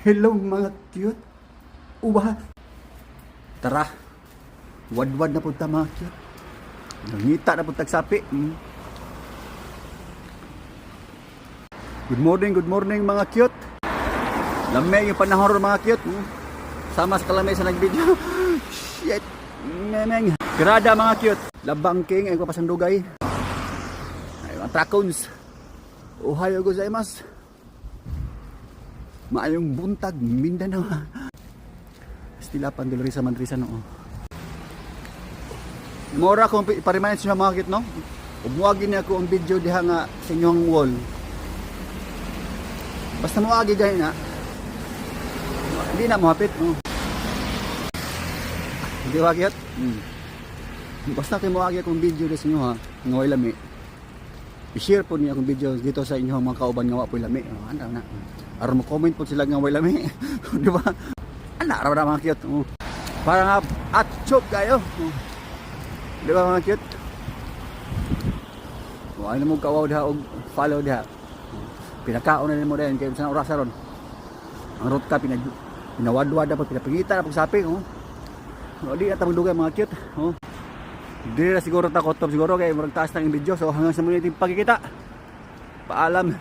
Hello mga cute. Uwa. Tara. Wadwad na punta mga cute. Nangita na punta sapi. Good morning mga cute. Lamay yung panahon mga cute. Sama sa kalamay sa nag-video. Shit. Memeng. Grada mga cute. Labang king ay papasandugay. Ay mga trakons. Ohayo gozaimasu. Maayong buntag, Mindanao. Stilapan dulari sa Mandrisa no. Mora kung pa-remind siya mga kit no. Umuagi niya ako ang video diha nga sa inyong wall. Basta muagi dahil na. Hindi na muhapit no. Hindi wagi at. Basta kayo muagi akong video sa inyo ha. Nga way lami. I-share po niya akong video dito sa inyong mga kauban nga wapoy lami. Ano na. Aron mo comment po sila nga way lami. Di ba? Ana ra mga cute. Para nga atchop kayo. Di ba mga cute? Ano mo kawaw diha og follow diha. Pinakaon na mo din kay sa oras ron. Ang road ka pinawadwad dapat pinapingita na pagsapi di na tamang dugay mga cute. Di na siguro takot siguro kay murag taas ng video so hanggang sa muli nating pagkikita. Paalam.